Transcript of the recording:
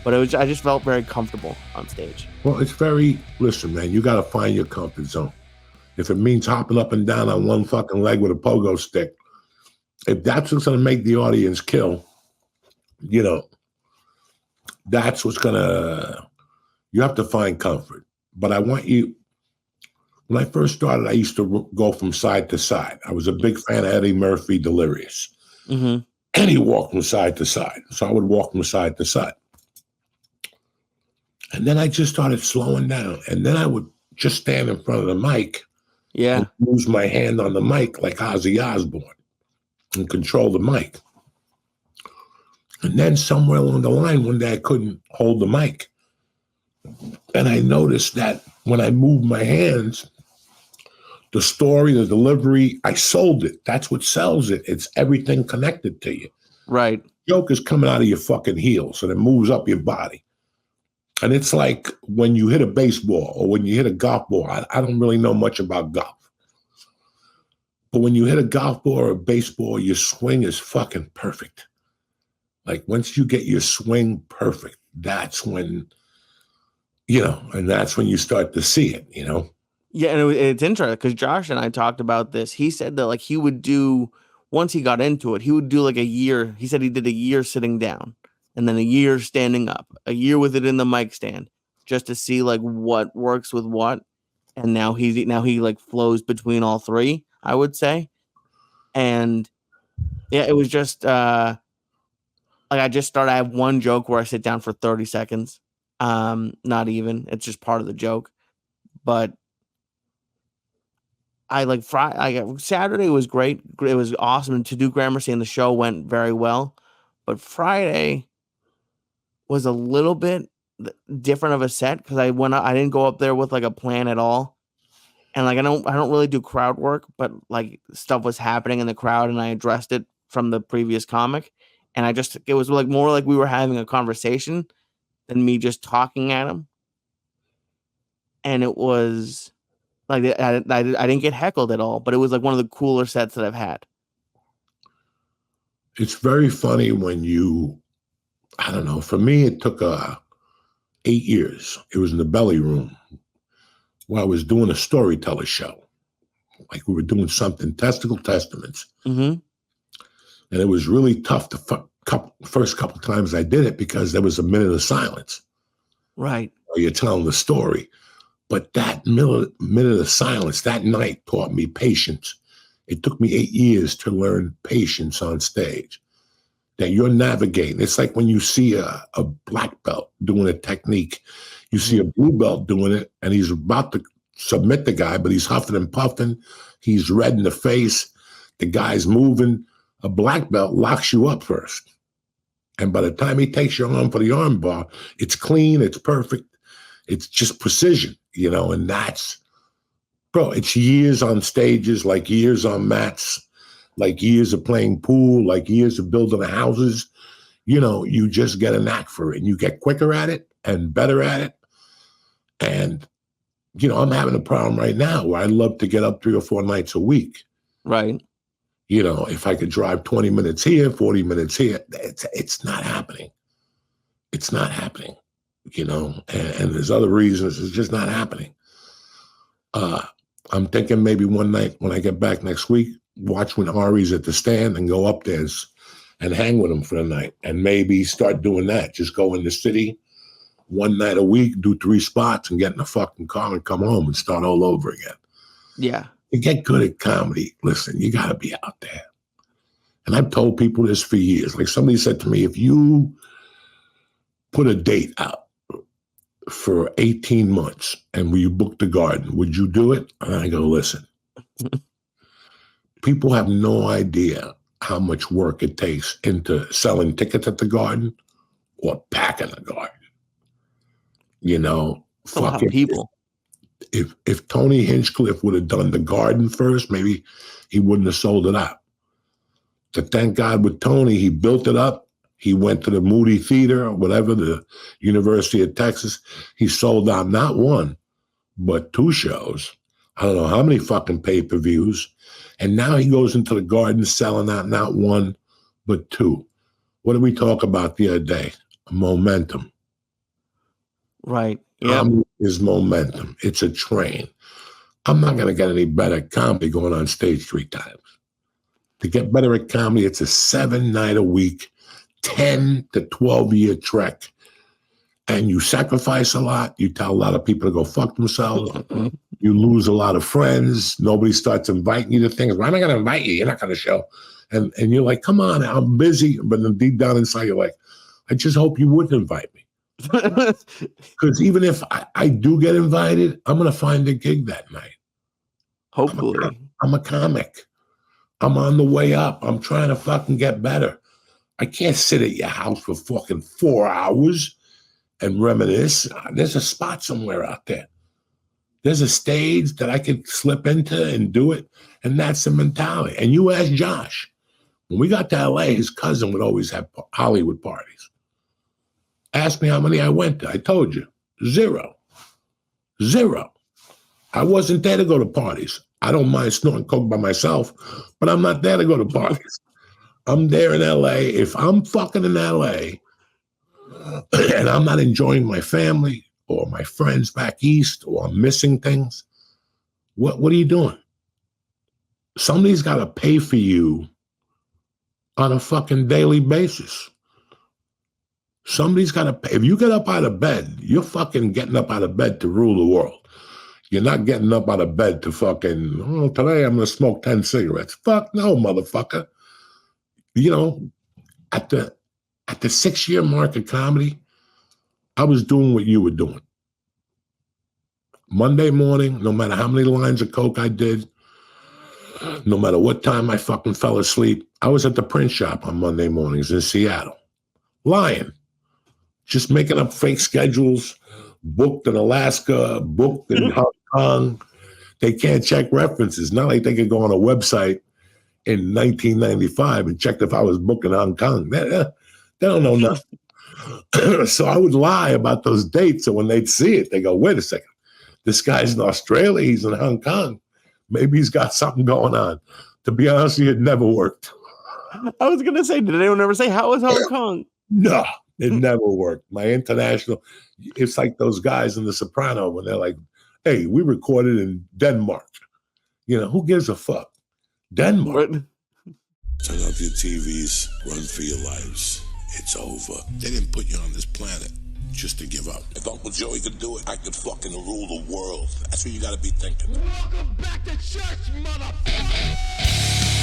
But I just felt very comfortable on stage. Well, listen, man, you got to find your comfort zone. If it means hopping up and down on one fucking leg with a pogo stick, if that's what's going to make the audience kill, that's what's going to, you have to find comfort. But I want you, when I first started, I used to go from side to side. I was a big fan of Eddie Murphy, Delirious. Mm-hmm. And he walked from side to side. So I would walk from side to side. And then I just started slowing down. And then I would just stand in front of the mic and use my hand on the mic like Ozzy Osbourne and control the mic. And then somewhere along the line, one day I couldn't hold the mic. And I noticed that when I moved my hands, the story, the delivery, I sold it. That's what sells it. It's everything connected to you. Right. Joke is coming out of your fucking heels and it moves up your body. And it's like when you hit a baseball or when you hit a golf ball. I don't really know much about golf. But when you hit a golf ball or a baseball, your swing is fucking perfect. Like once you get your swing perfect, that's when, and that's when you start to see it, Yeah, and it's interesting because Josh and I talked about this. He said that like he would do, once he got into it, he would do like a year. He said he did a year sitting down and then a year standing up, a year with it in the mic stand, just to see like what works with what. And now he like flows between all three, I would say. And yeah, it was just like I have one joke where I sit down for 30 seconds. Not even. It's just part of the joke. But I like Saturday was great. It was awesome to do Gramercy, and the show went very well. But Friday was a little bit different of a set because I didn't go up there with like a plan at all. And like I don't really do crowd work, but like stuff was happening in the crowd and I addressed it from the previous comic. And it was like more like we were having a conversation than me just talking at him. And it was like I didn't get heckled at all, but it was like one of the cooler sets that I've had. It's very funny when I don't know, for me, it took 8 years. It was in the Belly Room where I was doing a storyteller show. Like we were doing something, Testicle Testaments. Mm-hmm. And it was really tough the first couple times I did it because there was a minute of silence. Right. You're telling the story. But that minute of silence that night taught me patience. It took me 8 years to learn patience on stage. That you're navigating. It's like when you see a black belt doing a technique. You see a blue belt doing it, and he's about to submit the guy, but he's huffing and puffing. He's red in the face. The guy's moving. A black belt locks you up first. And by the time he takes your arm for the arm bar, it's clean, it's perfect. It's just precision, and that's, bro, it's years on stages, like years on mats, like years of playing pool, like years of building houses. You just get a knack for it and you get quicker at it and better at it. And, I'm having a problem right now where I'd love to get up 3 or 4 nights a week. Right. If I could drive 20 minutes here, 40 minutes here, it's not happening. It's not happening, and there's other reasons. It's just not happening. I'm thinking maybe one night when I get back next week, watch when Ari's at the stand and go up there and hang with him for the night and maybe start doing that. Just go in the city one night a week, do 3 spots and get in the fucking car and come home and start all over again. Yeah. To get good at comedy, listen, you got to be out there. And I've told people this for years. Like somebody said to me, if you put a date out for 18 months and you book the Garden, would you do it? And I go, listen, people have no idea how much work it takes into selling tickets at the Garden or packing the Garden. Fucking people. If Tony Hinchcliffe would have done the Garden first, maybe he wouldn't have sold it out. But thank God with Tony, he built it up. He went to the Moody Theater or whatever, the University of Texas. He sold out not 1, but 2 shows. I don't know how many fucking pay-per-views. And now he goes into the Garden selling out not 1, but 2. What did we talk about the other day? Momentum. Right. Yep. Comedy is momentum. It's a train. I'm not going to get any better at comedy going on stage 3 times. To get better at comedy, it's a 7-night-a-week, 10 to 12-year trek. And you sacrifice a lot. You tell a lot of people to go fuck themselves. You lose a lot of friends. Nobody starts inviting you to things. Why am I going to invite you? You're not going to show. And you're like, come on, I'm busy. But then deep down inside, you're like, I just hope you wouldn't invite me. Because even if I do get invited, I'm going to find a gig that night. Hopefully. I'm a comic. I'm on the way up. I'm trying to fucking get better. I can't sit at your house for fucking 4 hours and reminisce. There's a spot somewhere out there. There's a stage that I could slip into and do it. And that's the mentality. And you ask Josh, when we got to LA, his cousin would always have Hollywood parties. Ask me how many I went to. I told you, 0. I wasn't there to go to parties. I don't mind snorting coke by myself, but I'm not there to go to parties. I'm there in LA. If I'm fucking in LA and I'm not enjoying my family or my friends back east or I'm missing things, what are you doing? Somebody's got to pay for you on a fucking daily basis. Somebody's got to pay. If you get up out of bed, you're fucking getting up out of bed to rule the world. You're not getting up out of bed to fucking, oh, today I'm going to smoke 10 cigarettes. Fuck no, motherfucker. You know, at the 6-year mark of comedy, I was doing what you were doing. Monday morning, no matter how many lines of coke I did, no matter what time I fucking fell asleep, I was at the print shop on Monday mornings in Seattle. Lying. Just making up fake schedules, booked in Alaska, booked in Hong Kong. They can't check references. Not like they could go on a website in 1995 and check if I was booked in Hong Kong. They don't know nothing. So I would lie about those dates. So when they'd see it, they go, wait a second. This guy's in Australia. He's in Hong Kong. Maybe he's got something going on. To be honest with you, it never worked. I was going to say, did anyone ever say, how was Hong Kong? No, it never worked. My international, it's like those guys in The Soprano when they're like, hey, we recorded in Denmark. You know, who gives a fuck? Denmark. What? Turn off your TVs, run for your lives. It's over. They didn't put you on this planet just to give up. If Uncle Joey could do it, I could fucking rule the world. That's what you gotta be thinking. Welcome back to church, motherfucker!